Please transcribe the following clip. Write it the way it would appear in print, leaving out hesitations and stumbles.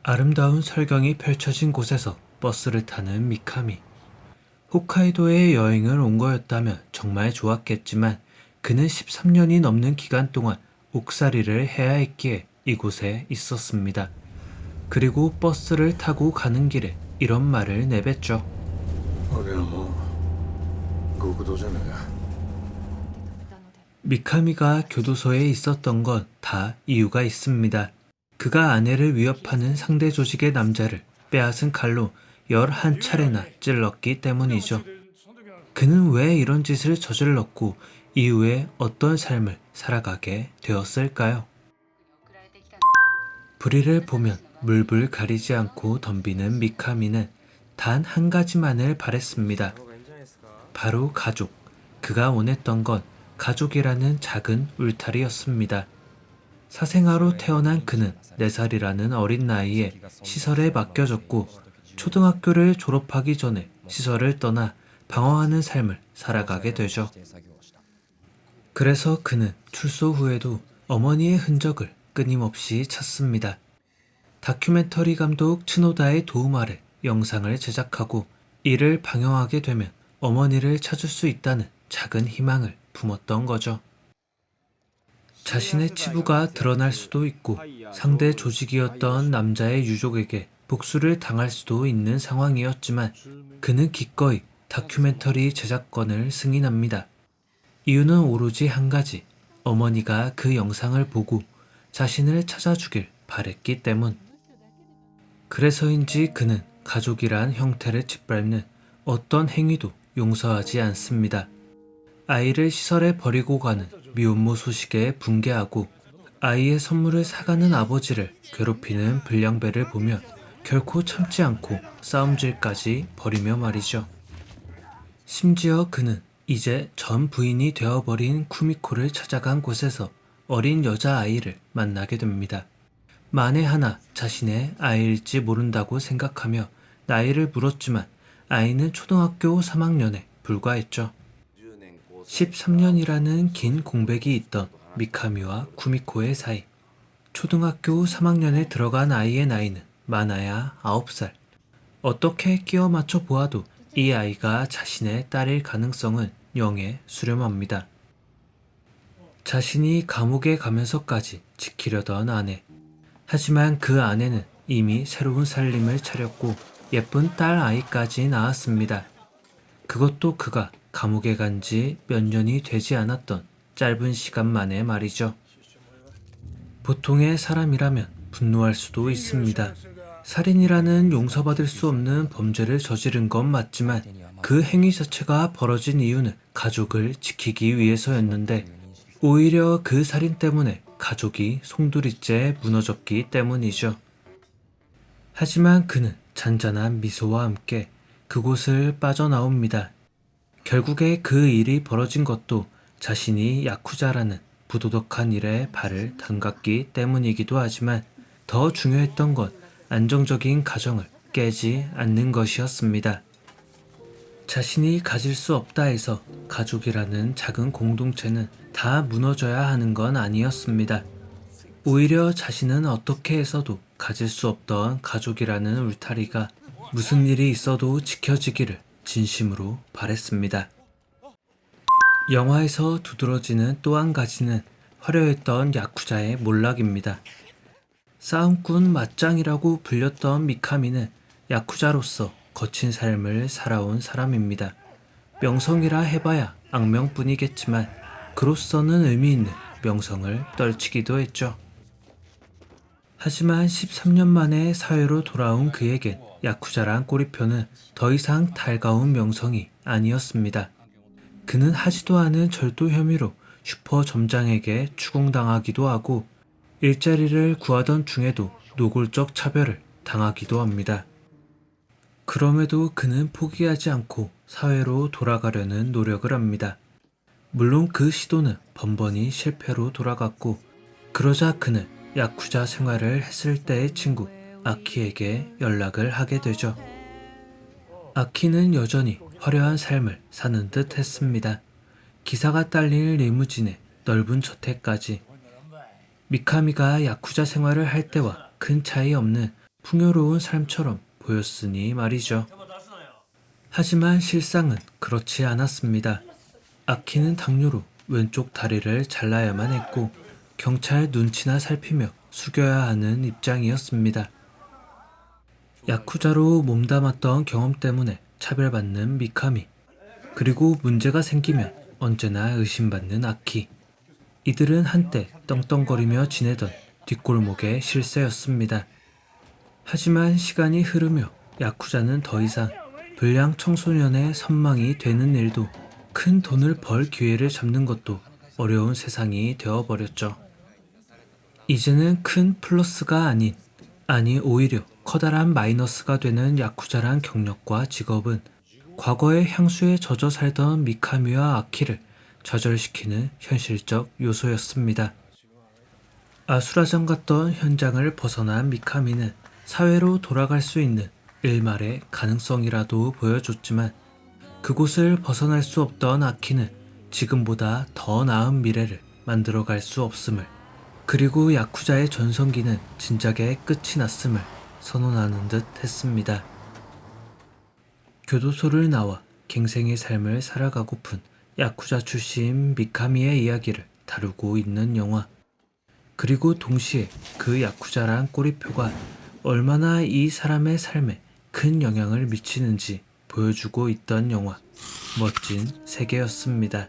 아름다운 설경이 펼쳐진 곳에서 버스를 타는 미카미. 홋카이도에 여행을 온 거였다면 정말 좋았겠지만 그는 13년이 넘는 기간 동안 옥살이를 해야 했기에 이곳에 있었습니다. 그리고 버스를 타고 가는 길에 이런 말을 내뱉죠. 俺はもう極道じゃねえか。 미카미가 교도소에 있었던 건 다 이유가 있습니다. 그가 아내를 위협하는 상대 조직의 남자를 빼앗은 칼로 11차례나 찔렀기 때문이죠. 그는 왜 이런 짓을 저질렀고 이후에 어떤 삶을 살아가게 되었을까요? 불의를 보면 물불 가리지 않고 덤비는 미카미는 단 한 가지만을 바랬습니다. 바로 가족. 그가 원했던 건 가족이라는 작은 울타리였습니다. 사생아로 태어난 그는 4살이라는 어린 나이에 시설에 맡겨졌고 초등학교를 졸업하기 전에 시설을 떠나 방황하는 삶을 살아가게 되죠. 그래서 그는 출소 후에도 어머니의 흔적을 끊임없이 찾습니다. 다큐멘터리 감독 츠노다의 도움 아래 영상을 제작하고 이를 방영하게 되면 어머니를 찾을 수 있다는 작은 희망을 품었던 거죠. 자신의 치부가 드러날 수도 있고 상대 조직이었던 남자의 유족에게 복수를 당할 수도 있는 상황이었지만 그는 기꺼이 다큐멘터리 제작권을 승인합니다. 이유는 오로지 한 가지, 어머니가 그 영상을 보고 자신을 찾아주길 바랬기 때문. 그래서인지 그는 가족이란 형태를 짓밟는 어떤 행위도 용서하지 않습니다. 아이를 시설에 버리고 가는 미혼모 소식에 붕괴하고 아이의 선물을 사가는 아버지를 괴롭히는 불량배를 보며 결코 참지 않고 싸움질까지 벌이며 말이죠. 심지어 그는 이제 전 부인이 되어버린 쿠미코를 찾아간 곳에서 어린 여자아이를 만나게 됩니다. 만에 하나 자신의 아이일지 모른다고 생각하며 나이를 물었지만 아이는 초등학교 3학년에 불과했죠. 13년이라는 긴 공백이 있던 미카미와 쿠미코의 사이. 초등학교 3학년에 들어간 아이의 나이는 많아야 9살. 어떻게 끼워 맞춰 보아도 이 아이가 자신의 딸일 가능성은 영에 수렴합니다. 자신이 감옥에 가면서까지 지키려던 아내. 하지만 그 아내는 이미 새로운 살림을 차렸고 예쁜 딸 아이까지 낳았습니다. 그것도 그가 감옥에 간 지 몇 년이 되지 않았던 짧은 시간 만에 말이죠. 보통의 사람이라면 분노할 수도 있습니다. 살인이라는 용서받을 수 없는 범죄를 저지른 건 맞지만 그 행위 자체가 벌어진 이유는 가족을 지키기 위해서였는데 오히려 그 살인 때문에 가족이 송두리째 무너졌기 때문이죠. 하지만 그는 잔잔한 미소와 함께 그곳을 빠져나옵니다. 결국에 그 일이 벌어진 것도 자신이 야쿠자라는 부도덕한 일에 발을 담갔기 때문이기도 하지만 더 중요했던 건 안정적인 가정을 깨지 않는 것이었습니다. 자신이 가질 수 없다 해서 가족이라는 작은 공동체는 다 무너져야 하는 건 아니었습니다. 오히려 자신은 어떻게 해서도 가질 수 없던 가족이라는 울타리가 무슨 일이 있어도 지켜지기를 진심으로 바랬습니다. 영화에서 두드러지는 또 한 가지는 화려했던 야쿠자의 몰락입니다. 싸움꾼 맞짱이라고 불렸던 미카미는 야쿠자로서 거친 삶을 살아온 사람입니다. 명성이라 해봐야 악명뿐이겠지만 그로서는 의미 있는 명성을 떨치기도 했죠. 하지만 13년 만에 사회로 돌아온 그에겐 야쿠자란 꼬리표는 더 이상 달가운 명성이 아니었습니다. 그는 하지도 않은 절도 혐의로 슈퍼 점장에게 추궁당하기도 하고 일자리를 구하던 중에도 노골적 차별을 당하기도 합니다. 그럼에도 그는 포기하지 않고 사회로 돌아가려는 노력을 합니다. 물론 그 시도는 번번이 실패로 돌아갔고 그러자 그는 야쿠자 생활을 했을 때의 친구 아키에게 연락을 하게 되죠. 아키는 여전히 화려한 삶을 사는 듯 했습니다. 기사가 딸린 리무진에 넓은 저택까지. 미카미가 야쿠자 생활을 할 때와 큰 차이 없는 풍요로운 삶처럼 보였으니 말이죠. 하지만 실상은 그렇지 않았습니다. 아키는 당뇨로 왼쪽 다리를 잘라야만 했고 경찰 눈치나 살피며 숙여야 하는 입장이었습니다. 야쿠자로 몸담았던 경험 때문에 차별받는 미카미, 그리고 문제가 생기면 언제나 의심받는 아키. 이들은 한때 떵떵거리며 지내던 뒷골목의 실세였습니다. 하지만 시간이 흐르며 야쿠자는 더 이상 불량 청소년의 선망이 되는 일도 큰 돈을 벌 기회를 잡는 것도 어려운 세상이 되어버렸죠. 이제는 큰 플러스가 아니 오히려 커다란 마이너스가 되는 야쿠자란 경력과 직업은 과거의 향수에 젖어 살던 미카미와 아키를 좌절시키는 현실적 요소였습니다. 아수라장 같던 현장을 벗어난 미카미는 사회로 돌아갈 수 있는 일말의 가능성이라도 보여줬지만 그곳을 벗어날 수 없던 아키는 지금보다 더 나은 미래를 만들어갈 수 없음을, 그리고 야쿠자의 전성기는 진작에 끝이 났음을 선언하는 듯 했습니다. 교도소를 나와 갱생의 삶을 살아가고픈 야쿠자 출신 미카미의 이야기를 다루고 있는 영화, 그리고 동시에 그 야쿠자란 꼬리표가 얼마나 이 사람의 삶에 큰 영향을 미치는지 보여주고 있던 영화, 멋진 세계였습니다.